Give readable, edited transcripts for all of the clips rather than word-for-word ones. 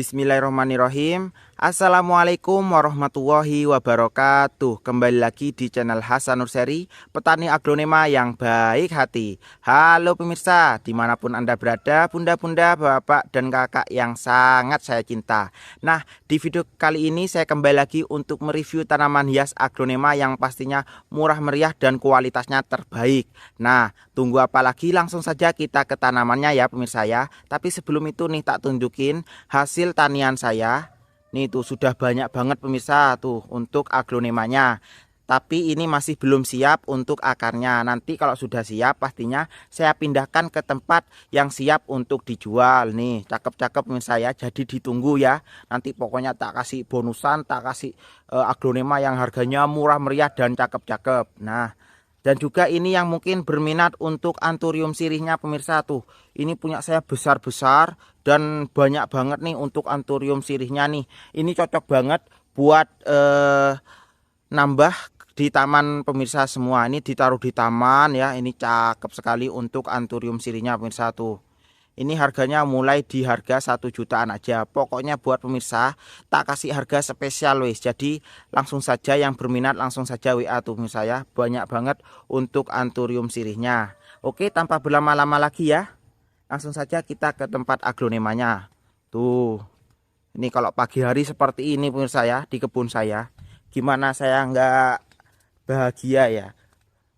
Bismillahirrahmanirrahim. Assalamualaikum warahmatullahi wabarakatuh. Kembali lagi di channel Hasan Nur Seri, petani agronema yang baik hati. Halo pemirsa, dimanapun Anda berada, bunda-bunda, bapak dan kakak yang sangat saya cinta. Nah, di video kali ini saya kembali lagi untuk mereview tanaman hias agronema yang pastinya murah meriah dan kualitasnya terbaik. Nah, tunggu apa lagi, langsung saja kita ke tanamannya ya pemirsa ya. Tapi sebelum itu nih tak tunjukin hasil tanian saya. Nih tuh sudah banyak banget pemirsa tuh untuk aglonemanya. Tapi ini masih belum siap untuk akarnya. Nanti kalau sudah siap pastinya saya pindahkan ke tempat yang siap untuk dijual. Nih cakep-cakep pemirsa ya. Jadi ditunggu ya. Nanti pokoknya tak kasih bonusan, tak kasih aglonema yang harganya murah meriah dan cakep-cakep. Nah, dan juga ini yang mungkin berminat untuk anthurium sirihnya pemirsa tuh. Ini punya saya besar-besar dan banyak banget nih untuk anthurium sirihnya nih. Ini cocok banget buat nambah di taman pemirsa semua. Ini ditaruh di taman ya. Ini cakep sekali untuk anthurium sirihnya pemirsa tuh. Ini harganya mulai di harga 1 jutaan aja. Pokoknya buat pemirsa tak kasih harga spesial wis. Jadi langsung saja yang berminat langsung saja WA tuh pemirsa ya. Banyak banget untuk anthurium sirihnya. Oke, tanpa berlama-lama lagi ya. Langsung saja kita ke tempat aglonemanya. Tuh. Ini kalau pagi hari seperti ini pemirsa ya di kebun saya. Gimana saya nggak bahagia ya.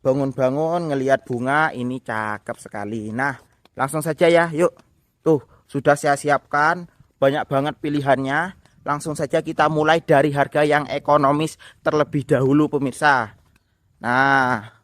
Bangun-bangun ngelihat bunga ini cakep sekali. Nah, langsung saja ya, yuk. Tuh, sudah saya siapkan banyak banget pilihannya. Langsung saja kita mulai dari harga yang ekonomis terlebih dahulu pemirsa. Nah,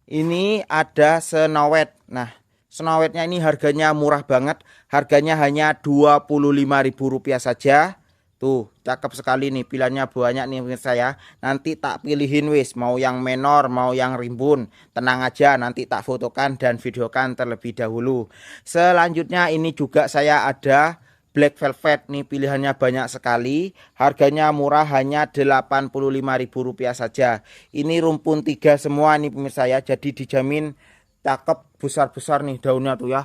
ini ada senowet. Nah, senowetnya ini harganya murah banget. Harganya hanya Rp25.000 saja. Tuh, cakep sekali nih, pilihannya banyak nih pemirsa ya. Nanti tak pilihin wis, mau yang menor, mau yang rimbun. Tenang aja, nanti tak fotokan dan videokan terlebih dahulu. Selanjutnya ini juga saya ada black velvet nih, pilihannya banyak sekali. Harganya murah, hanya Rp85.000 saja. Ini rumpun 3 semua nih pemirsa ya. Jadi dijamin cakep, besar-besar nih daunnya tuh ya.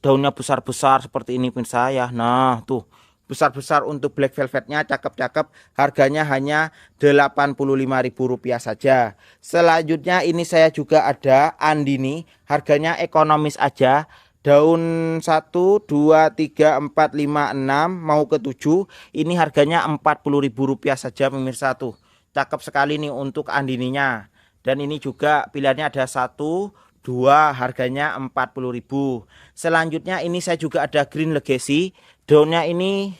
Daunnya besar-besar seperti ini pemirsa ya. Nah, tuh besar-besar untuk black velvetnya cakep-cakep, harganya hanya Rp85.000 saja. Selanjutnya ini saya juga ada andini, harganya ekonomis aja. Daun 1, 2, 3, 4, 5, 6 mau ke 7. Ini harganya Rp40.000 saja pemirsa tuh. Cakep sekali nih untuk andininya. Dan ini juga pilihannya ada 1, 2, harganya Rp40.000. Selanjutnya ini saya juga ada green legacy. Daunnya ini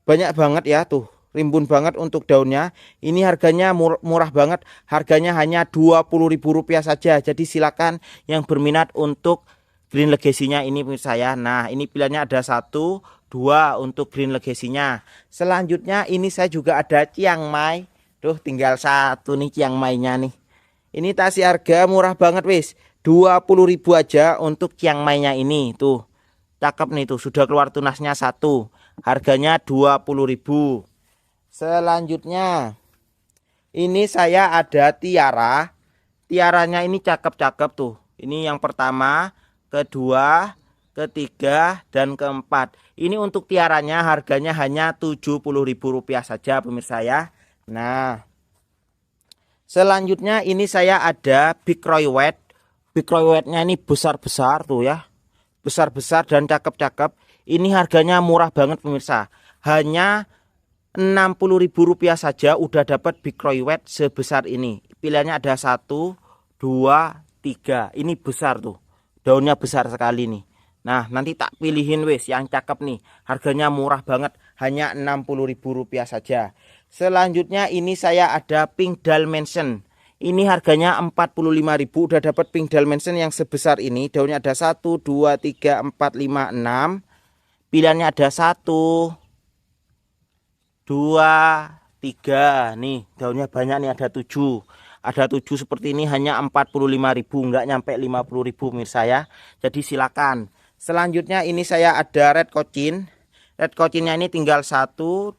banyak banget ya tuh, rimbun banget untuk daunnya. Ini harganya murah banget, harganya hanya Rp20.000 saja. Jadi silakan yang berminat untuk green legacy-nya ini pemirsa ya. Nah, ini pilihannya ada 1, 2 untuk green legacy-nya. Selanjutnya ini saya juga ada Chiang Mai. Tuh, tinggal 1 nih Chiang Mai-nya nih. Ini kasih harga murah banget wis, Rp20.000 aja untuk Chiang Mai-nya ini tuh. Cakep nih tuh, sudah keluar tunasnya 1. Harganya Rp20.000. Selanjutnya ini saya ada tiara. Tiaranya ini cakep-cakep tuh. Ini yang pertama, kedua, ketiga, dan keempat. Ini untuk tiaranya harganya hanya Rp70.000 saja pemirsa ya. Nah, selanjutnya ini saya ada Big Roy White. Big Roy White-nya ini besar-besar tuh ya. Besar-besar dan cakep-cakep. Ini harganya murah banget pemirsa. Hanya Rp60.000 saja udah dapat Big Roy White sebesar ini. Pilihannya ada 1, 2, 3. Ini besar tuh. Daunnya besar sekali nih. Nah, nanti tak pilihin wis yang cakep nih. Harganya murah banget, hanya Rp60.000 saja. Selanjutnya ini saya ada Pink Dalmatian. Ini harganya Rp45.000, udah dapat Pink Dalmatian yang sebesar ini. Daunnya ada 1, 2, 3, 4, 5, 6. Pilihannya ada 1, 2, 3. Nih, daunnya banyak nih, ada 7. Ada 7 seperti ini, hanya Rp45.000, enggak nyampe Rp50.000 pemirsa ya. Jadi silakan. Selanjutnya ini saya ada red cochin. Red cochinnya ini tinggal 1, 2,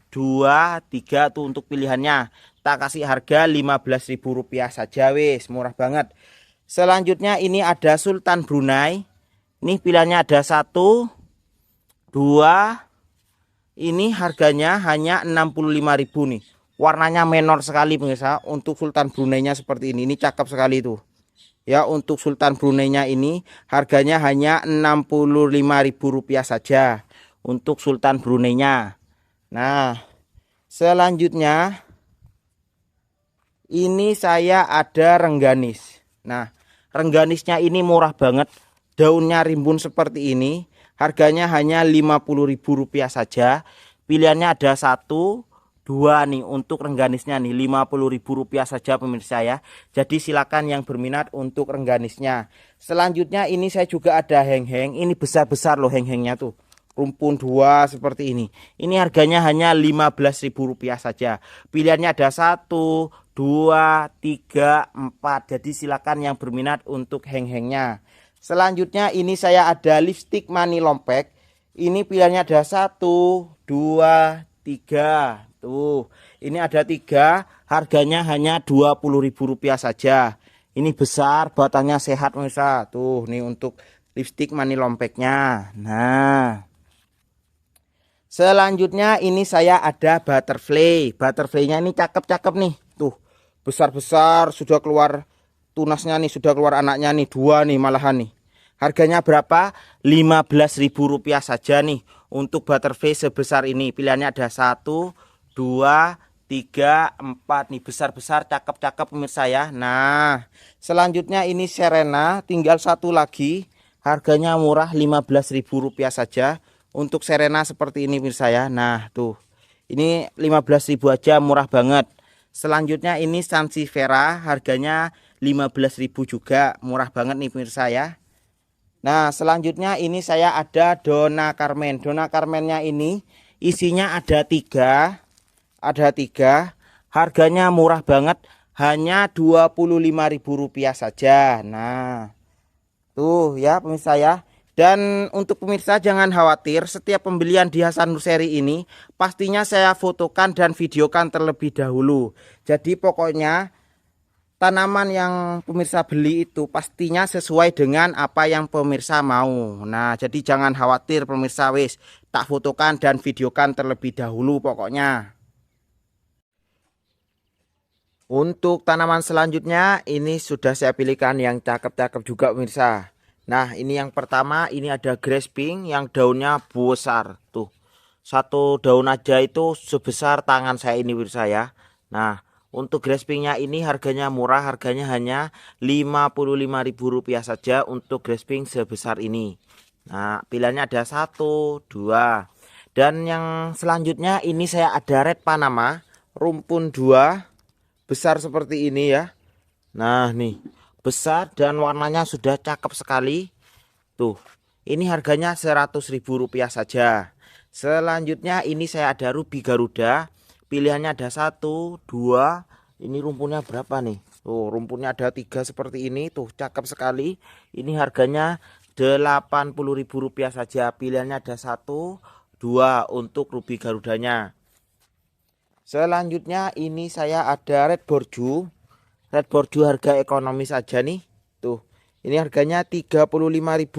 3 tuh untuk pilihannya. Tak kasih harga Rp15.000 saja wis, murah banget. Selanjutnya ini ada Sultan Brunei. Ini pilihannya ada 1, 2 ini harganya hanya 65.000 nih. Warnanya menor sekali pemirsa. Untuk Sultan Brunei-nya seperti ini cakep sekali tuh. Ya, untuk Sultan Brunei-nya ini harganya hanya Rp65.000 saja untuk Sultan Brunei-nya. Nah, selanjutnya ini saya ada rengganis. Nah, rengganisnya ini murah banget. Daunnya rimbun seperti ini. Harganya hanya Rp50.000 saja. Pilihannya ada 1, 2 nih untuk rengganisnya nih, Rp50.000 saja pemirsa ya. Jadi silakan yang berminat untuk rengganisnya. Selanjutnya ini saya juga ada heng-heng. Ini besar-besar loh heng-hengnya tuh. Rumpun 2 seperti ini. Ini harganya hanya Rp15.000 saja. Pilihannya ada 1, 2, 3, 4. Jadi silakan yang berminat untuk heng-hengnya. Selanjutnya ini saya ada lipstick mani lompek. Ini pilihannya ada 1, 2, 3. Tuh, ini ada 3, harganya hanya Rp20.000 saja. Ini besar, batangnya sehat pemirsa. Tuh, nih untuk lipstick mani lompeknya. Nah, selanjutnya ini saya ada butterfly. Butterfly-nya ini cakep-cakep nih. Tuh, besar-besar, sudah keluar tunasnya nih, sudah keluar anaknya nih, 2 nih malahan nih. Harganya berapa? Rp15.000 saja nih untuk butterfly sebesar ini. Pilihannya ada 1, 2, 3, 4 nih, besar-besar, cakep-cakep pemirsa ya. Nah, selanjutnya ini Serena, tinggal 1 lagi. Harganya murah Rp15.000 saja untuk Serena seperti ini pemirsa ya. Nah, tuh. Ini 15.000 aja, murah banget. Selanjutnya ini Sansevieria, harganya 15.000 juga, murah banget nih pemirsa ya. Nah, selanjutnya ini saya ada Donna Carmen. Donna Carmennya ini isinya ada 3. Ada 3, harganya murah banget, hanya Rp25.000 saja. Nah, tuh ya pemirsa ya. Dan untuk pemirsa jangan khawatir, setiap pembelian di Hasan Nur Seri ini pastinya saya fotokan dan videokan terlebih dahulu. Jadi pokoknya tanaman yang pemirsa beli itu pastinya sesuai dengan apa yang pemirsa mau. Nah, jadi jangan khawatir pemirsa, wis tak fotokan dan videokan terlebih dahulu pokoknya. Untuk tanaman selanjutnya ini sudah saya pilihkan yang cakep-cakep juga pemirsa. Nah, ini yang pertama, ini ada grasping yang daunnya besar. Tuh, satu daun aja itu sebesar tangan saya ini pemirsa ya. Nah, untuk graspingnya ini harganya murah, harganya hanya Rp55.000 saja untuk grasping sebesar ini. Nah, pilihannya ada 1, 2. Dan yang selanjutnya ini saya ada red Panama, rumpun 2. Besar seperti ini ya. Nah nih, besar dan warnanya sudah cakep sekali. Tuh, ini harganya Rp100.000 saja. Selanjutnya ini saya ada ruby Garuda. Pilihannya ada 1, 2. Ini rumpunnya berapa nih? Tuh, rumpunnya ada 3 seperti ini. Tuh, cakep sekali. Ini harganya Rp80.000 saja. Pilihannya ada 1, 2 untuk ruby Garudanya. Selanjutnya ini saya ada red borju. Red borju harga ekonomis saja nih. Tuh, ini harganya Rp35.000.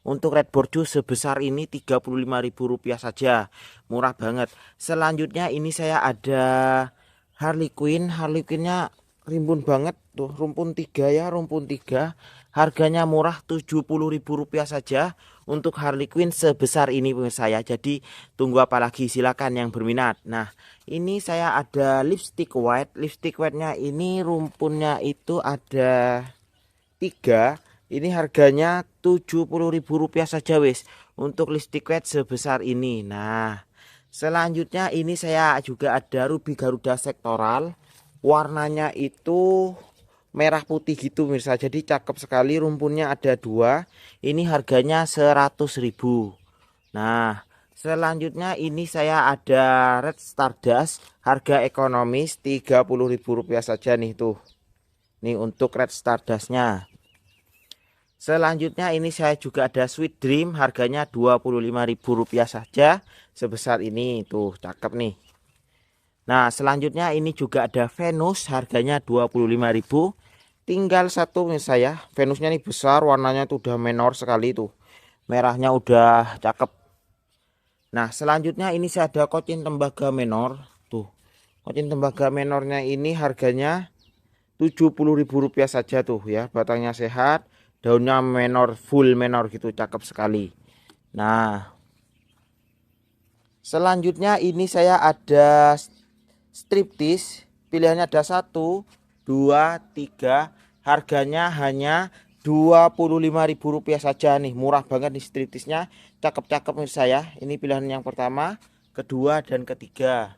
Untuk red borju sebesar ini Rp35.000 saja. Murah banget. Selanjutnya ini saya ada Harley Quinn. Harley Quinn-nya rimbun banget. Tuh, rumpun 3 ya, rumpun 3. Harganya murah Rp70.000 saja untuk Harley Quinn sebesar ini pemirsa ya. Jadi tunggu apa lagi, silakan yang berminat. Nah, ini saya ada lipstick white. Lipstick white-nya ini rumpunnya itu ada 3. Ini harganya Rp70.000 saja wis untuk lipstick white sebesar ini. Nah, selanjutnya ini saya juga ada ruby Garuda sektoral. Warnanya itu merah putih gitu pemirsa, jadi cakep sekali. Rumpunnya ada 2. Ini harganya Rp100.000. Nah, selanjutnya ini saya ada red stardust, harga ekonomis Rp30.000 saja nih tuh. Nih untuk red stardustnya. Selanjutnya ini saya juga ada sweet dream, harganya Rp25.000 saja sebesar ini tuh, cakep nih. Nah, selanjutnya ini juga ada Venus, harganya Rp25.000. Tinggal 1 nih saya. Venusnya nih besar, warnanya tuh udah menor sekali tuh. Merahnya udah cakep. Nah, selanjutnya ini saya ada kocin tembaga menor. Tuh, kocin tembaga menornya ini harganya Rp70.000 saja tuh ya. Batangnya sehat, daunnya menor, full menor gitu, cakep sekali. Nah, selanjutnya ini saya ada striptis. Pilihannya ada 1, 2, 3. Harganya hanya Rp25.000 saja nih. Murah banget nih striptisnya. Cakep-cakep menurut saya. Ini pilihan yang pertama, kedua, dan ketiga.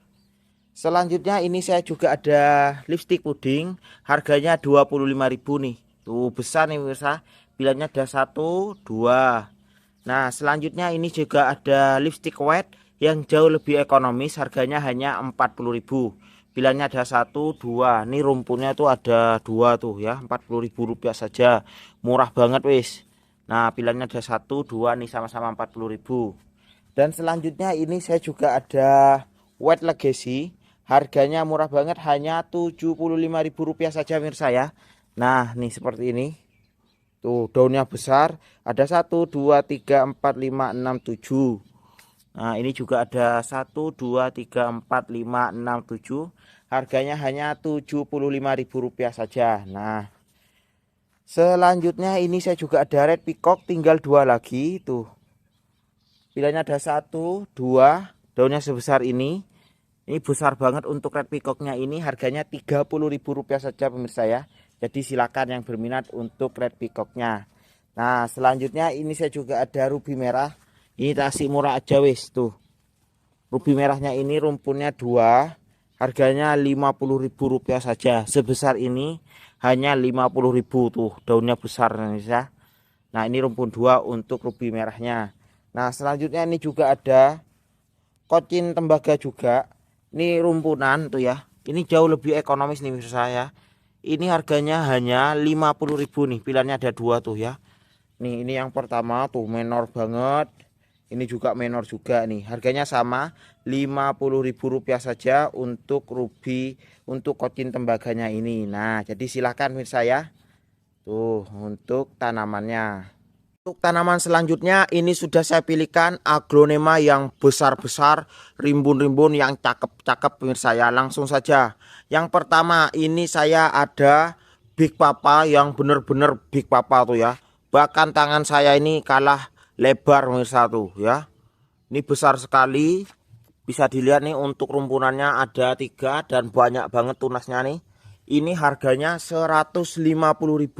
Selanjutnya ini saya juga ada lipstick puding. Harganya Rp25.000 nih. Tuh besar nih pemirsa. Pilihannya ada 1, 2. Nah, selanjutnya ini juga ada lipstick wet yang jauh lebih ekonomis. Harganya hanya Rp40.000. Pilihannya ada 1, 2. Ini rumputnya tuh ada 2 tuh ya. Rp40.000 saja. Murah banget wis. Nah, pilihannya ada 1, 2 nih, sama-sama Rp40.000. Dan selanjutnya ini saya juga ada White Legacy. Harganya murah banget, hanya Rp75.000 saja pemirsa ya. Nah, nih seperti ini. Tuh, daunnya besar. Ada 1, 2, 3, 4, 5, 6, 7. Nah, ini juga ada 1, 2, 3, 4, 5, 6, 7. Harganya hanya Rp75.000 saja. Nah, selanjutnya ini saya juga ada Red Peacock, tinggal 2 lagi. Tuh, pilihannya ada 1, 2. Daunnya sebesar ini. Ini besar banget untuk Red Peacocknya ini. Harganya Rp30.000 saja pemirsa ya. Jadi silakan yang berminat untuk Red Peacocknya. Nah, selanjutnya ini saya juga ada ruby merah. Ini tasik murah aja wis tuh. Ruby merahnya ini rumpunnya 2. Harganya Rp50.000 saja. Sebesar ini hanya Rp50.000 tuh. Daunnya besar ya. Nah, ini rumpun 2 untuk ruby merahnya. Nah, selanjutnya ini juga ada kocin tembaga juga. Ini rumpunan tuh ya. Ini jauh lebih ekonomis nih menurut saya. Ini harganya hanya Rp50.000 nih. Pilihannya ada 2 tuh ya. Nih, ini yang pertama tuh menor banget. Ini juga menor juga nih. Harganya sama Rp50.000 saja untuk ruby, untuk kocin tembaganya ini. Nah, jadi silahkan pemirsa ya. Tuh, untuk tanamannya. Untuk tanaman selanjutnya ini sudah saya pilihkan aglonema yang besar-besar, rimbun-rimbun yang cakep-cakep pemirsa ya. Langsung saja. Yang pertama ini saya ada Big Papa yang bener-bener Big Papa tuh ya. Bahkan tangan saya ini kalah lebar pemirsa tuh ya. Ini besar sekali. Bisa dilihat nih untuk rumpunannya ada 3 dan banyak banget tunasnya nih. Ini harganya Rp150.000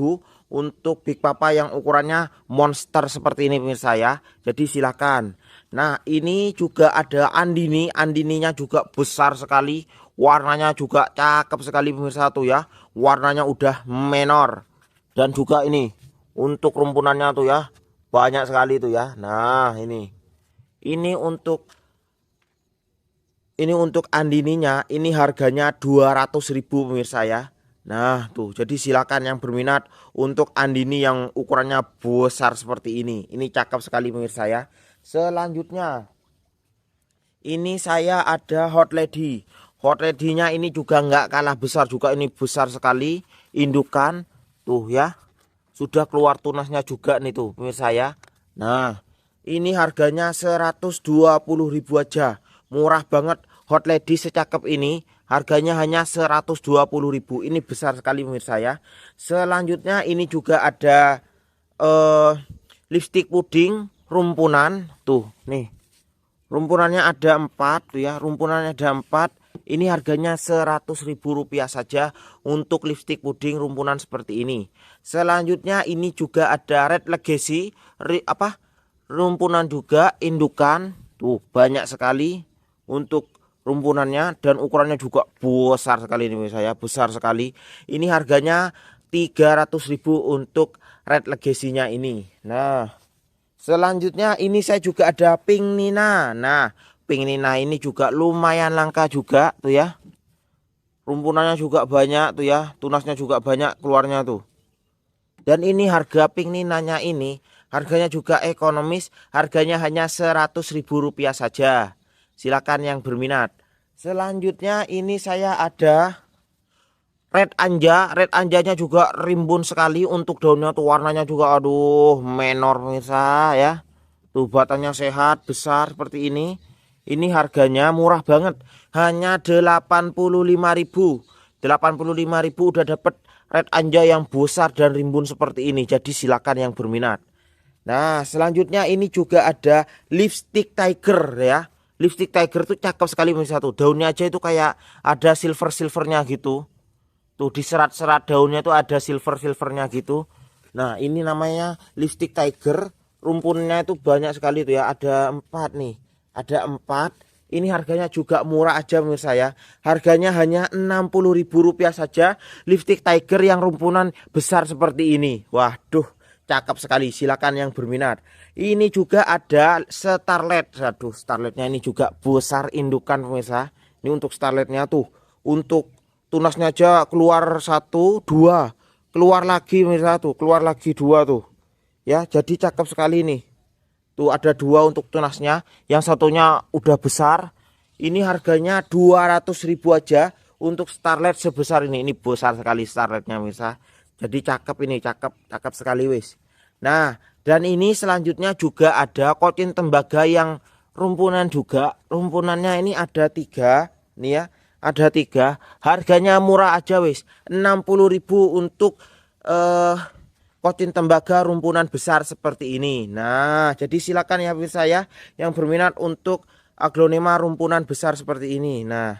untuk Big Papa yang ukurannya monster seperti ini pemirsa ya. Jadi silakan. Nah, ini juga ada andini. Andininya juga besar sekali. Warnanya juga cakep sekali pemirsa tuh ya. Warnanya udah menor. Dan juga ini untuk rumpunannya tuh ya. Banyak sekali tuh ya. Nah, ini. Ini untuk andininya, ini harganya 200.000 pemirsa ya. Nah tuh, jadi silakan yang berminat untuk andini yang ukurannya besar seperti ini. Ini cakep sekali pemirsa ya. Selanjutnya ini saya ada Hot Lady. Hot Lady-nya ini juga nggak kalah besar juga, ini besar sekali. Indukan tuh ya. Sudah keluar tunasnya juga nih tuh pemirsa ya. Nah, ini harganya Rp120.000 aja. Murah banget. Hot Lady secakep ini harganya hanya Rp120.000. Ini besar sekali pemirsa ya. Selanjutnya ini juga ada lipstick puding rumpunan. Tuh nih. Rumpunannya ada 4 tuh ya. Rumpunannya ada 4. Ini harganya Rp100.000 saja untuk lipstick puding rumpunan seperti ini. Selanjutnya ini juga ada Red Legacy rumpunan juga indukan. Tuh banyak sekali untuk rumpunannya dan ukurannya juga besar sekali ini saya, besar sekali. Ini harganya Rp300.000 untuk Red Legacy-nya ini. Nah, selanjutnya ini saya juga ada Pink Nina. Nah, Pink Nina ini juga lumayan langka juga tuh ya. Rumpunannya juga banyak tuh ya, tunasnya juga banyak keluarnya tuh. Dan ini harga Pink Ninanya ini harganya juga ekonomis, harganya hanya Rp100.000 saja. Silakan yang berminat. Selanjutnya ini saya ada Red Anja. Red Anjanya juga rimbun sekali untuk daunnya tuh, warnanya juga aduh menor pemirsa ya. Tuh batangnya sehat, besar seperti ini. Ini harganya murah banget, hanya 85.000. 85.000 udah dapet red anja yang besar dan rimbun seperti ini. Jadi silakan yang berminat. Nah, selanjutnya ini juga ada lipstick tiger ya. Lipstick tiger tuh cakep sekali pemirsa tuh. Daunnya aja itu kayak ada silver-silvernya gitu. Tuh di serat-serat daunnya tuh ada silver-silvernya gitu. Nah, ini namanya lipstick tiger. Rumpunnya itu banyak sekali tuh ya. Ada 4 nih. Ada 4. Ini harganya juga murah aja pemirsa ya. Harganya hanya Rp60.000 saja. Lipstick tiger yang rumpunan besar seperti ini. Waduh, cakep sekali. Silakan yang berminat. Ini juga ada starlet. Aduh, starletnya ini juga besar indukan pemirsa. Ini untuk starletnya tuh. Untuk tunasnya aja keluar 1, 2. Keluar lagi pemirsa tuh. Keluar lagi 2 tuh. Ya, jadi cakep sekali nih. Tuh ada 2 untuk tunasnya, yang satunya udah besar. Ini harganya 200.000 aja untuk starlet sebesar ini. Ini besar sekali starletnya pemirsa. Jadi cakep ini, cakep sekali wis. Nah, dan ini selanjutnya juga ada kotin tembaga yang rumpunan juga. Rumpunannya ini ada 3, nih ya. Ada 3. Harganya murah aja wis. 60.000 untuk kotin tembaga rumpunan besar seperti ini. Nah, jadi silakan ya pemirsa ya yang berminat untuk aglonema rumpunan besar seperti ini. Nah,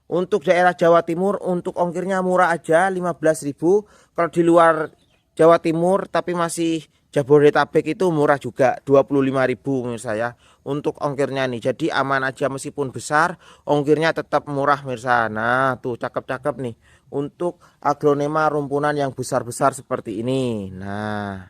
untuk daerah Jawa Timur untuk ongkirnya murah aja 15.000. Kalau di luar Jawa Timur tapi masih Jabodetabek itu murah juga 25.000 pemirsa ya. Untuk ongkirnya nih. Jadi aman aja meskipun besar, ongkirnya tetap murah pemirsa. Nah, tuh cakep-cakep nih. Untuk aglonema rumpunan yang besar-besar seperti ini. Nah,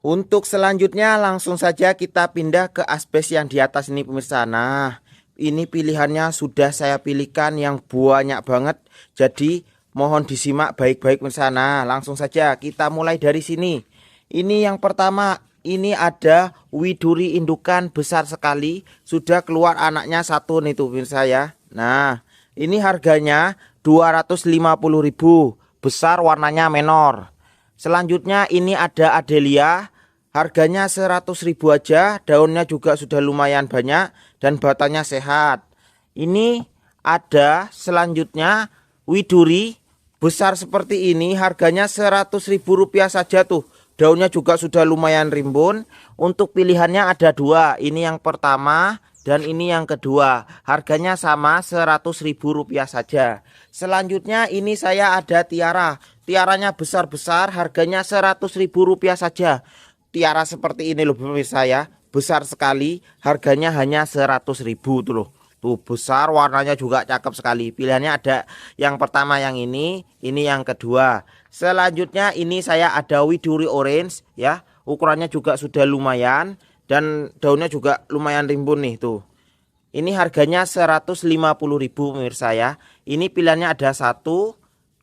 untuk selanjutnya langsung saja kita pindah ke asbes yang di atas ini pemirsa. Nah, ini pilihannya sudah saya pilihkan yang banyak banget. Jadi mohon disimak baik-baik pemirsa. Nah, langsung saja kita mulai dari sini. Ini yang pertama, ini ada widuri indukan besar sekali. Sudah keluar anaknya 1 nih tuh pemirsa ya. Nah, ini harganya 250.000. Besar warnanya menor. Selanjutnya ini ada Adelia. Harganya 100.000 aja. Daunnya juga sudah lumayan banyak dan batangnya sehat. Ini ada selanjutnya widuri besar seperti ini. Harganya Rp100.000 saja tuh. Daunnya juga sudah lumayan rimbun. Untuk pilihannya ada 2. Ini yang pertama dan ini yang kedua. Harganya sama Rp100.000 saja. Selanjutnya ini saya ada tiara. Tiaranya besar-besar, harganya Rp100.000 saja. Tiara seperti ini loh pemirsa ya. Besar sekali, harganya hanya 100.000 tuh loh. Tuh besar, warnanya juga cakep sekali. Pilihannya ada yang pertama yang ini yang kedua. Selanjutnya ini saya ada widuri orange ya. Ukurannya juga sudah lumayan dan daunnya juga lumayan rimbun nih tuh. Ini harganya Rp150.000 pemirsa ya. Ini pilihannya ada 1,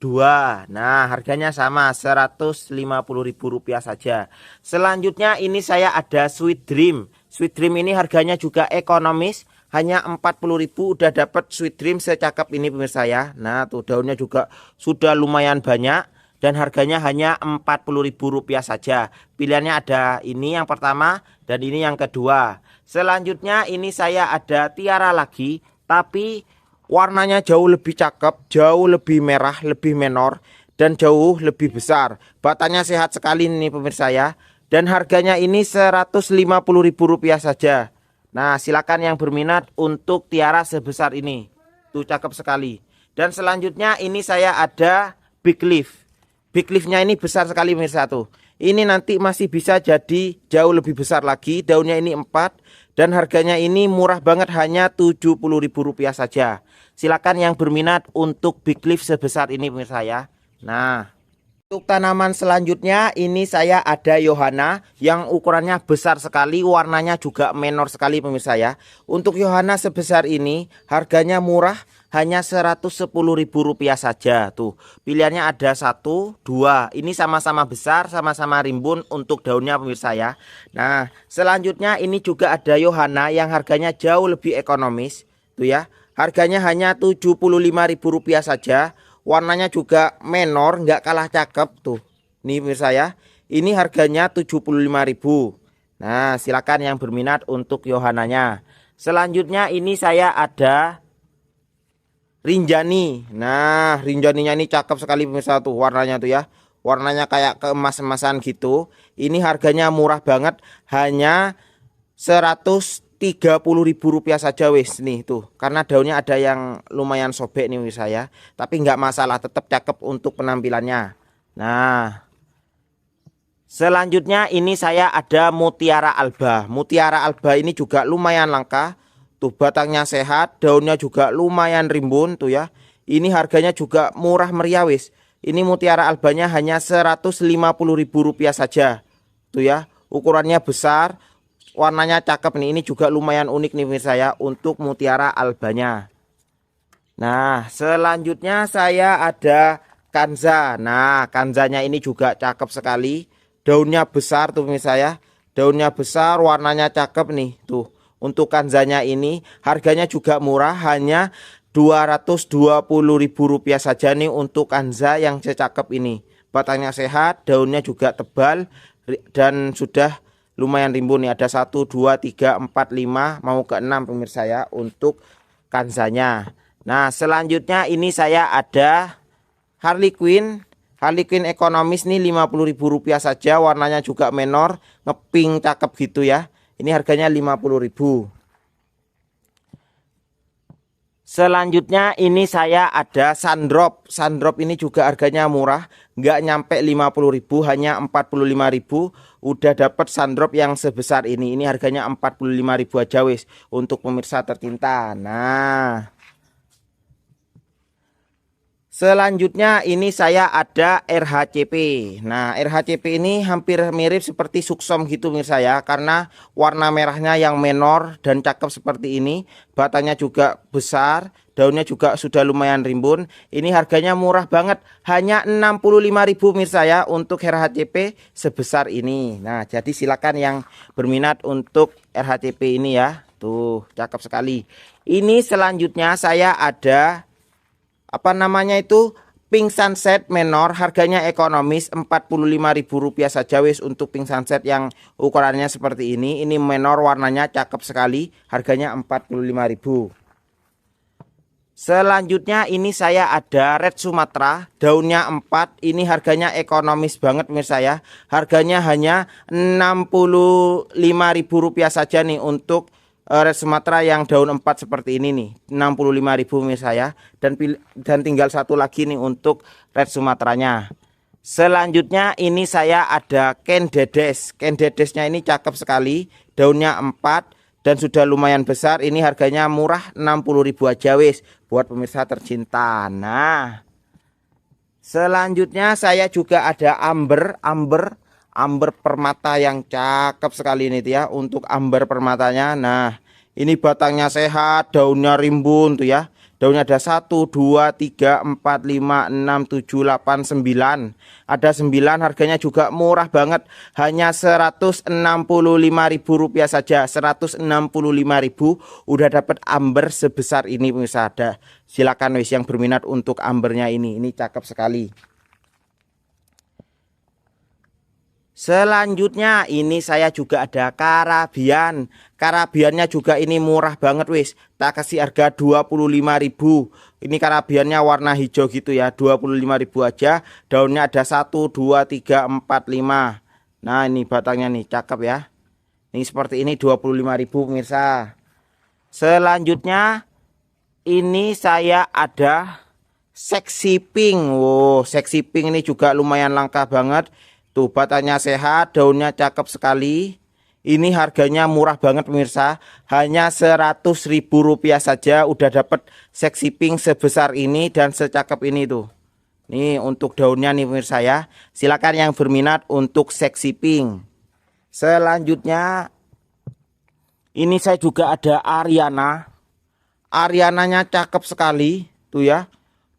2. Nah, harganya sama Rp150.000 saja. Selanjutnya ini saya ada Sweet Dream. Sweet Dream ini harganya juga ekonomis. Hanya 40.000 udah dapat Sweet Dream secakep ini pemirsa ya. Nah tuh daunnya juga sudah lumayan banyak dan harganya hanya Rp40.000 saja. Pilihannya ada ini yang pertama dan ini yang kedua. Selanjutnya ini saya ada tiara lagi, tapi warnanya jauh lebih cakep, jauh lebih merah, lebih menor dan jauh lebih besar. Batangnya sehat sekali nih pemirsa ya. Dan harganya ini Rp150.000 saja. Nah, silakan yang berminat untuk tiara sebesar ini. Tuh cakep sekali. Dan selanjutnya ini saya ada big leaf. Big leafnya ini besar sekali pemirsa tuh. Ini nanti masih bisa jadi jauh lebih besar lagi. Daunnya ini 4 dan harganya ini murah banget hanya Rp70.000 saja. Silakan yang berminat untuk big leaf sebesar ini pemirsa ya. Nah, untuk tanaman selanjutnya ini saya ada Yohana yang ukurannya besar sekali, warnanya juga menor sekali pemirsa ya. Untuk Yohana sebesar ini harganya murah, hanya Rp110.000 saja tuh. Pilihannya ada 1, 2. Ini sama-sama besar, sama-sama rimbun untuk daunnya pemirsa ya. Nah, selanjutnya ini juga ada Yohana yang harganya jauh lebih ekonomis tuh ya. Harganya hanya Rp75.000 saja. Warnanya juga menor, nggak kalah cakep tuh. Nih pemirsa ya. Ini harganya Rp75.000. Nah, silakan yang berminat untuk Yohananya. Selanjutnya ini saya ada Rinjani. Nah, Rinjaninya ini cakep sekali pemirsa tuh warnanya tuh ya. Warnanya kayak keemas-emasan gitu. Ini harganya murah banget, hanya Rp130.000 saja wis nih tuh. Karena daunnya ada yang lumayan sobek nih pemirsa ya. Tapi nggak masalah, tetap cakep untuk penampilannya. Nah, selanjutnya ini saya ada Mutiara Alba. Mutiara Alba ini juga lumayan langka. Tuh batangnya sehat, daunnya juga lumayan rimbun tuh ya. Ini harganya juga murah meriah wis. Ini Mutiara Albanya hanya Rp150.000 saja. Tuh ya, ukurannya besar, warnanya cakep nih. Ini juga lumayan unik nih pemirsa ya untuk Mutiara Albanya. Nah, selanjutnya saya ada Kanza. Nah, Kanzanya ini juga cakep sekali. Daunnya besar tuh pemirsa ya. Daunnya besar, warnanya cakep nih tuh. Untuk kanzanya ini harganya juga murah, hanya Rp220.000 saja nih untuk kanza yang secakep ini. Batangnya sehat, daunnya juga tebal dan sudah lumayan rimbun nih. Ada 1, 2, 3, 4, 5 mau ke 6 pemirsa ya untuk kanzanya. Nah, selanjutnya ini saya ada Harley Quinn. Harley Quinn ekonomis nih Rp50.000 saja, warnanya juga menor, ngepink cakep gitu ya. Ini harganya Rp50.000. Selanjutnya ini saya ada Sundrop. Sundrop ini juga harganya murah, nggak nyampe Rp50.000, hanya Rp45.000. Udah dapat Sundrop yang sebesar ini. Ini harganya Rp45.000 aja wis untuk pemirsa tercinta. Nah, selanjutnya ini saya ada RHCP. Nah, RHCP ini hampir mirip seperti Suksom gitu pemirsa ya, karena warna merahnya yang menor dan cakep seperti ini. Batangnya juga besar, daunnya juga sudah lumayan rimbun. Ini harganya murah banget, hanya Rp65.000 pemirsa ya untuk RHCP sebesar ini. Nah, jadi silakan yang berminat untuk RHCP ini ya. Tuh, cakep sekali. Ini selanjutnya saya ada apa namanya itu, Pink Sunset menor, harganya ekonomis Rp45.000 saja wis untuk Pink Sunset yang ukurannya seperti ini. Ini menor, warnanya cakep sekali, harganya Rp45.000. Selanjutnya ini saya ada Red Sumatera, daunnya 4. Ini harganya ekonomis banget pemirsa ya. Harganya hanya Rp65.000 saja nih untuk Red Sumatera yang daun 4 seperti ini nih, Rp65.000 pemirsa ya. Dan tinggal satu lagi nih untuk Red Sumateranya. Selanjutnya ini saya ada Ken Dedes. Ken Dedesnya ini cakep sekali, daunnya 4 dan sudah lumayan besar. Ini harganya murah, Rp60.000 aja wis buat pemirsa tercinta. Nah, selanjutnya saya juga ada Amber permata yang cakep sekali ini tuh ya untuk amber permatanya. Nah, ini batangnya sehat, daunnya rimbun tuh ya. Daunnya ada 1, 2, 3, 4, 5, 6, 7, 8, 9. Ada 9, harganya juga murah banget, hanya Rp165.000 saja. Rp165.000 udah dapat amber sebesar ini pemirsa. Ada, silakan wis yang berminat untuk ambernya ini cakep sekali. Selanjutnya ini saya juga ada Karabian. Karabiannya juga ini murah banget wis. Tak kasih harga Rp25.000. Ini Karabiannya warna hijau gitu ya, Rp25.000 aja. Daunnya ada 1, 2, 3, 4, 5. Nah, ini batangnya nih cakep ya. Ini seperti ini Rp25.000 pemirsa. Selanjutnya ini saya ada Sexy Pink. Wow, Sexy Pink ini juga lumayan langka banget. Tuh batangnya sehat, daunnya cakep sekali. Ini harganya murah banget pemirsa, hanya Rp100.000 saja udah dapat Sexy Pink sebesar ini dan secakep ini tuh. Nih untuk daunnya nih pemirsa ya. Silakan yang berminat untuk Sexy Pink. Selanjutnya ini saya juga ada Ariana. Ariananya cakep sekali tuh ya.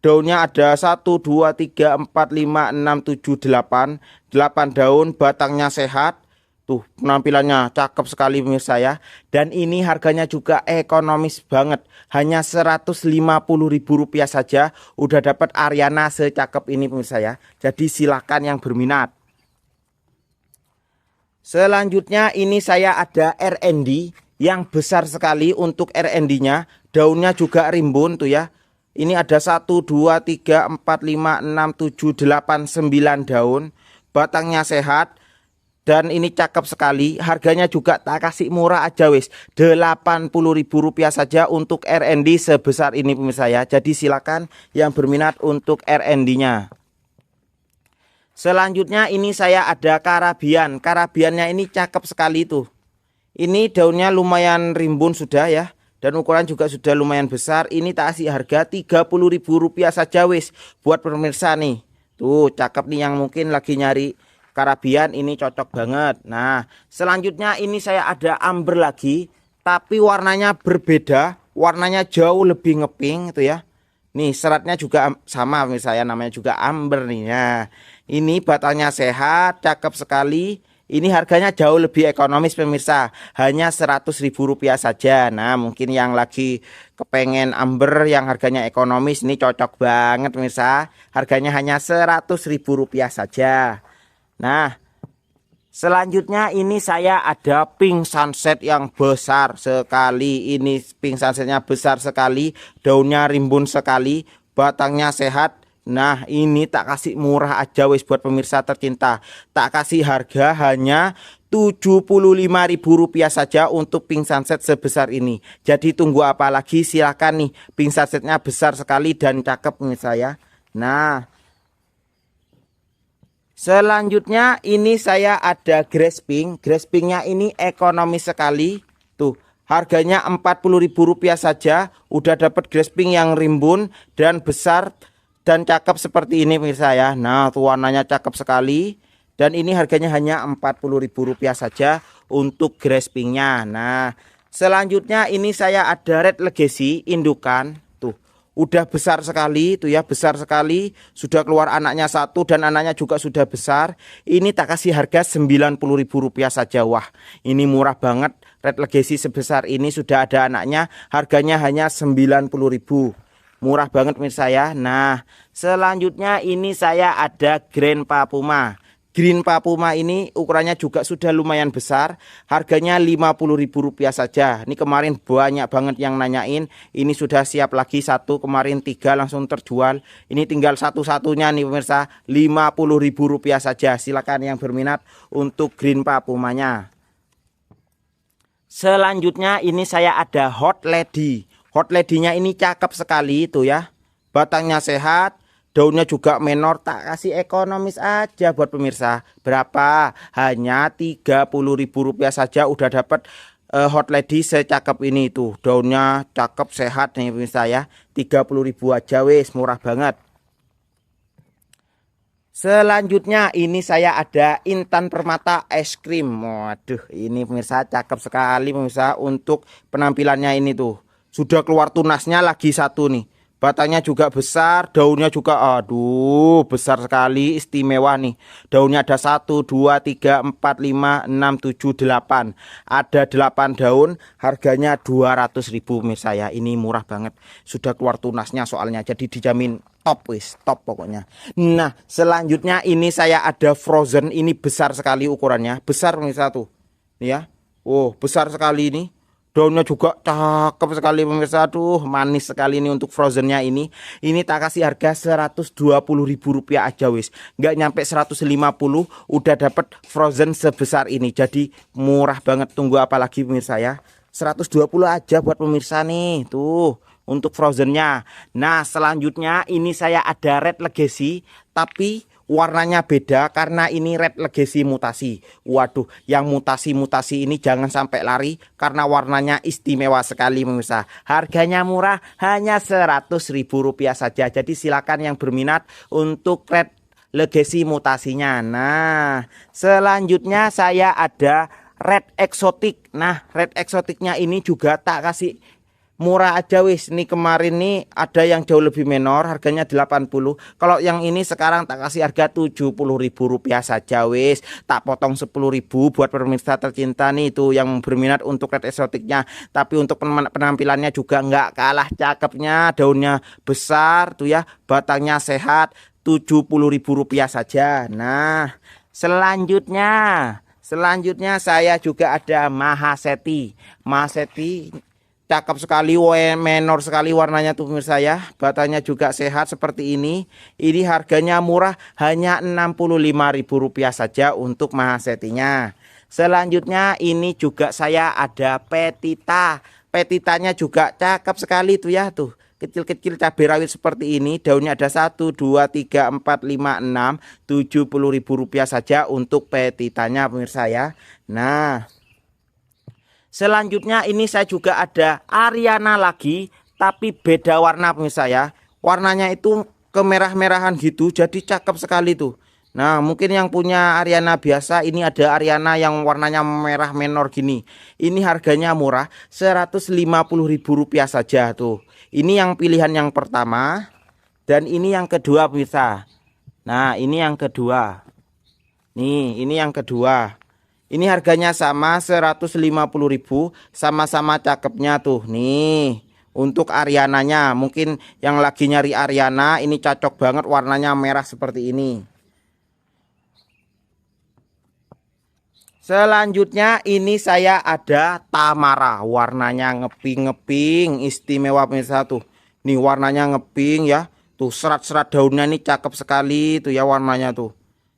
Daunnya ada 1, 2, 3, 4, 5, 6, 7, 8. 8 daun, batangnya sehat. Tuh penampilannya cakep sekali pemirsa ya. Dan ini harganya juga ekonomis banget, hanya Rp150.000 saja udah dapat Ariana secakep ini pemirsa ya. Jadi silakan yang berminat. Selanjutnya ini saya ada RND yang besar sekali untuk RND-nya. Daunnya juga rimbun tuh ya. Ini ada 1, 2, 3, 4, 5, 6, 7, 8, 9 daun. Batangnya sehat. Dan ini cakep sekali. Harganya juga tak kasih murah aja wis. Rp80.000 saja untuk RND sebesar ini pemirsa ya. Jadi silakan yang berminat untuk RND-nya. Selanjutnya ini saya ada Karabian. Karabiannya ini cakep sekali tuh. Ini daunnya lumayan rimbun sudah ya. Dan ukuran juga sudah lumayan besar. Ini tak kasih harga Rp30.000 saja wis. Buat pemirsa nih. Tuh cakep nih yang mungkin lagi nyari Karabian, ini cocok banget. Nah selanjutnya ini saya ada Amber lagi. Tapi warnanya berbeda. Warnanya jauh lebih ngepink tuh ya. Nih seratnya juga sama misalnya, namanya juga Amber nih ya. Ini batangnya sehat, cakep sekali. Ini harganya jauh lebih ekonomis pemirsa, hanya Rp100.000 saja. Nah mungkin yang lagi kepengen Amber yang harganya ekonomis, ini cocok banget pemirsa. Harganya hanya Rp100.000 saja. Nah selanjutnya ini saya ada Pink Sunset yang besar sekali. Ini Pink Sunsetnya besar sekali, daunnya rimbun sekali, batangnya sehat. Nah ini tak kasih murah aja wis buat pemirsa tercinta. Tak kasih harga hanya Rp75.000 saja untuk Pink Sunset sebesar ini. Jadi tunggu apa lagi, silahkan nih. Pink Sunsetnya besar sekali dan cakep pemirsa ya. Nah selanjutnya ini saya ada Grass Pink. Grass Pinknya ini ekonomis sekali. Tuh harganya Rp40.000 saja. Udah dapat Grass Pink yang rimbun dan besar dan cakep seperti ini pemirsa ya. Nah tuh warnanya cakep sekali. Dan ini harganya hanya Rp40.000 saja untuk Grass Pinknya. Nah selanjutnya ini saya ada Red Legacy indukan. Tuh udah besar sekali tuh ya, besar sekali. Sudah keluar anaknya satu dan anaknya juga sudah besar. Ini tak kasih harga Rp90.000 saja. Wah ini murah banget. Red Legacy sebesar ini sudah ada anaknya. Harganya hanya Rp90.000. Murah banget pemirsa ya. Nah selanjutnya ini saya ada Green Papuma. Green Papuma ini ukurannya juga sudah lumayan besar. Harganya Rp50.000 saja. Ini kemarin banyak banget yang nanyain. Ini sudah siap lagi satu, kemarin 3 langsung terjual. Ini tinggal satu-satunya nih pemirsa, Rp50.000 saja. Silakan yang berminat untuk Green Papumanya. Selanjutnya ini saya ada Hot Lady. Hot Lady-nya ini cakep sekali itu ya. Batangnya sehat, daunnya juga menor, tak kasih ekonomis aja buat pemirsa. Berapa? Hanya Rp30.000 saja udah dapat Hot Lady secakep ini tuh. Daunnya cakep sehat nih pemirsa ya. Rp30.000 aja wis, murah banget. Selanjutnya ini saya ada Intan Permata es krim. Waduh ini pemirsa cakep sekali pemirsa. Untuk penampilannya ini tuh sudah keluar tunasnya lagi satu nih. Batangnya juga besar, daunnya juga aduh besar sekali, istimewa nih. Daunnya ada 1, 2, 3, 4, 5, 6, 7, 8. Ada 8 daun, harganya Rp200.000 pemirsa ya. Ini murah banget. Sudah keluar tunasnya soalnya, jadi dijamin top wis, top pokoknya. Nah, selanjutnya ini saya ada Frozen, ini besar sekali ukurannya. Besar pemirsa tuh. Ya. Oh, besar sekali ini. Daunnya juga cakep sekali pemirsa. Aduh manis sekali ini untuk Frozennya ini. Ini tak kasih harga Rp120.000 aja wis. Nggak nyampe 150 udah dapat Frozen sebesar ini. Jadi murah banget. Tunggu apa lagi pemirsa ya. 120 aja buat pemirsa nih. Tuh untuk Frozennya. Nah selanjutnya ini saya ada Red Legacy. Tapi warnanya beda karena ini Red Legacy mutasi. Waduh, yang mutasi-mutasi ini jangan sampai lari karena warnanya istimewa sekali pemirsa. Harganya murah, hanya Rp100.000 saja. Jadi silakan yang berminat untuk Red Legacy mutasinya. Nah, selanjutnya saya ada Red Exotic. Nah, Red Exoticnya ini juga tak kasih murah aja wis. Nih kemarin nih ada yang jauh lebih menor, harganya 80. Kalau yang ini sekarang tak kasih harga Rp70.000 saja wis. Tak potong 10.000 buat pemirsa tercinta nih itu yang berminat untuk Red Exoticnya. Tapi untuk penampilannya juga nggak kalah cakepnya. Daunnya besar tuh ya, batangnya sehat, Rp70.000 saja. Nah selanjutnya Selanjutnya saya juga ada Mahaseti. Mahaseti cakep sekali, menor sekali warnanya tuh pemirsa ya. Batanya juga sehat seperti ini. Ini harganya murah, hanya Rp65.000 saja untuk Mahasetinya. Selanjutnya ini juga saya ada Petita. Petitanya juga cakep sekali tuh ya tuh. Kecil-kecil cabai rawit seperti ini, daunnya ada 1 2 3 4 5 6, Rp70.000 saja untuk petitanya pemirsa ya. Nah, selanjutnya ini saya juga ada Ariana lagi, tapi beda warna pemirsa ya. Warnanya itu kemerah-merahan gitu, jadi cakep sekali tuh. Nah, mungkin yang punya Ariana biasa, ini ada Ariana yang warnanya merah menor gini. Ini harganya murah, Rp150.000 saja tuh. Ini yang pilihan yang pertama, dan ini yang kedua pemirsa. Nah, ini yang kedua. Nih, ini yang kedua. Ini harganya sama, Rp150.000, sama-sama cakepnya tuh. Nih, untuk Ariananya, mungkin yang lagi nyari Ariana, ini cocok banget warnanya merah seperti ini. Selanjutnya ini saya ada Tamara, warnanya ngeping-ngeping, istimewa pemirsa tuh. Nih warnanya ngeping ya. Tuh serat-serat daunnya ini cakep sekali tuh ya warnanya tuh.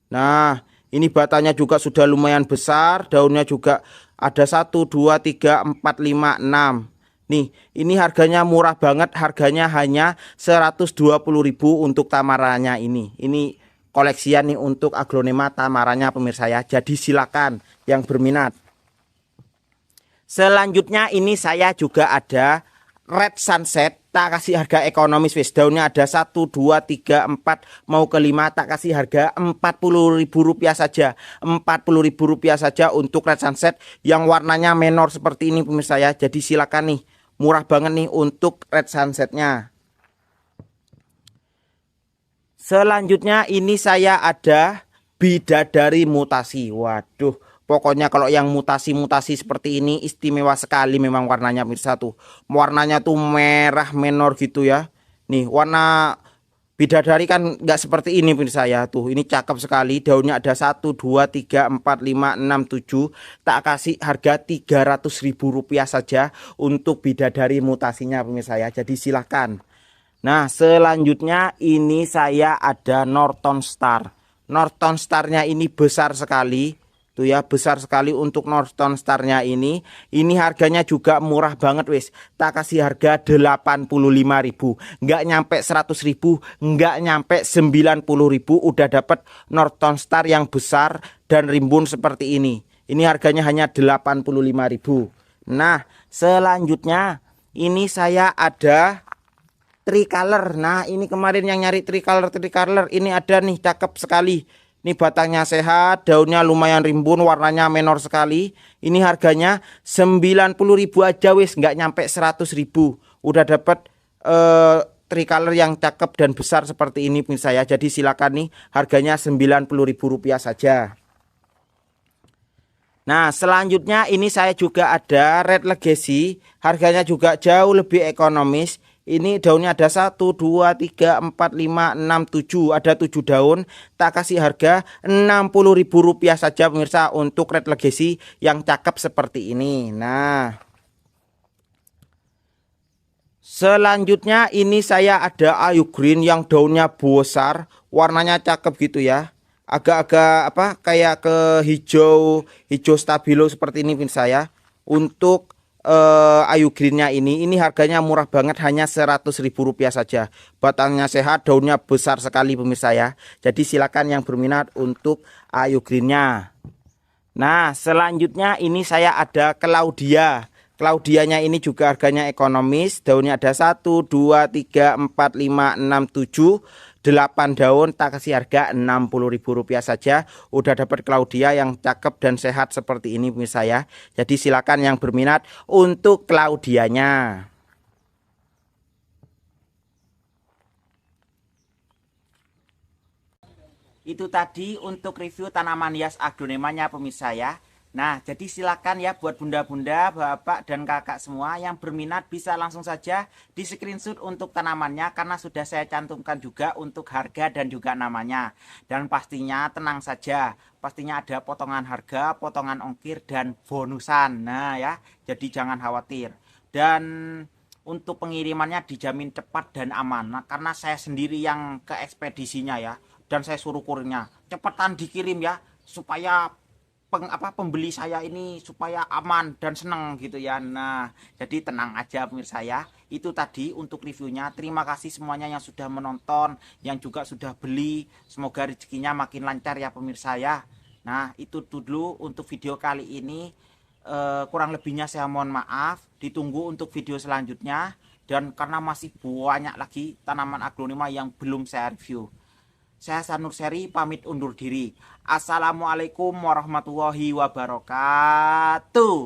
Nah, ini batanya juga sudah lumayan besar, daunnya juga ada 1 2 3 4 5 6. Nih, ini harganya murah banget, harganya hanya Rp120.000 untuk tamaranya ini. Ini koleksian nih untuk aglonema tamaranya pemirsa ya. Jadi silakan yang berminat. Selanjutnya ini saya juga ada Red Sunset, tak kasih harga ekonomis wis. Daunnya ada 1 2 3 4 mau ke 5, tak kasih harga Rp40.000 saja. Rp40.000 saja untuk Red Sunset yang warnanya menor seperti ini pemirsa ya. Jadi silakan nih, murah banget nih untuk Red Sunsetnya. Selanjutnya ini saya ada Bidadari Mutasi. Waduh, pokoknya kalau yang mutasi-mutasi seperti ini istimewa sekali memang warnanya pemirsa tuh. Warnanya tuh merah menor gitu ya. Nih warna Bidadari kan nggak seperti ini pemirsa ya. Tuh ini cakep sekali. Daunnya ada 1 2 3 4 5 6 7. Tak kasih harga Rp300.000 saja untuk Bidadari Mutasinya pemirsa ya. Jadi silahkan. Nah, selanjutnya ini saya ada Norton Star. Norton Starnya ini besar sekali. Tuh ya, besar sekali untuk Norton Starnya ini. Ini harganya juga murah banget wis. Tak kasih harga Rp85.000. Nggak nyampe Rp100.000, nggak nyampe Rp90.000 udah dapat Norton Star yang besar dan rimbun seperti ini. Ini harganya hanya Rp85.000. Nah, selanjutnya ini saya ada tricolor. Nah, ini kemarin yang nyari tricolor ini ada nih, cakep sekali. Ini batangnya sehat, daunnya lumayan rimbun, warnanya menor sekali. Ini harganya Rp90.000 aja wis, nggak nyampe Rp100.000. Udah dapat tricolor yang cakep dan besar seperti ini pemirsa ya. Jadi silakan nih, harganya Rp90.000 saja. Nah, selanjutnya ini saya juga ada Red Legacy, harganya juga jauh lebih ekonomis. Ini daunnya ada 1 2 3 4 5 6 7, ada 7 daun. Tak kasih harga Rp60.000 saja pemirsa untuk Red Legacy yang cakep seperti ini. Nah, selanjutnya ini saya ada Ayu Green yang daunnya besar, warnanya cakep gitu ya. Agak-agak apa kayak ke hijau stabilo seperti ini pemirsa ya. Untuk Ayu Greennya ini harganya murah banget, hanya Rp100.000 saja. Batangnya sehat, daunnya besar sekali pemirsa ya. Jadi silakan yang berminat untuk Ayu Greennya. Nah, selanjutnya ini saya ada Claudia. Claudianya ini juga harganya ekonomis. Daunnya ada 1 2 3 4 5 6 7, 8 daun. Tak kasih harga Rp60.000 saja. Udah dapat Claudia yang cakep dan sehat seperti ini pemirsa ya. Jadi silakan yang berminat untuk Claudianya. Itu tadi untuk review tanaman hias aglonemanya pemirsa ya. Nah, jadi silakan ya buat bunda-bunda, bapak dan kakak semua yang berminat bisa langsung saja di screenshot untuk tanamannya karena sudah saya cantumkan juga untuk harga dan juga namanya. Dan pastinya tenang saja, pastinya ada potongan harga, potongan ongkir dan bonusan. Nah ya, jadi jangan khawatir. Dan untuk pengirimannya dijamin cepat dan aman. Nah, karena saya sendiri yang ke ekspedisinya ya, dan saya suruh kurirnya cepetan dikirim ya supaya pembeli saya ini supaya aman dan seneng gitu ya. Nah, jadi tenang aja pemirsa ya. Itu tadi untuk reviewnya. Terima kasih semuanya yang sudah menonton, yang juga sudah beli. Semoga rezekinya makin lancar ya pemirsa ya. Nah, itu dulu untuk video kali ini. Kurang lebihnya saya mohon maaf. Ditunggu untuk video selanjutnya. Dan karena masih banyak lagi tanaman aglonema yang belum saya review. Saya Sanur Seri pamit undur diri. Assalamualaikum warahmatullahi wabarakatuh.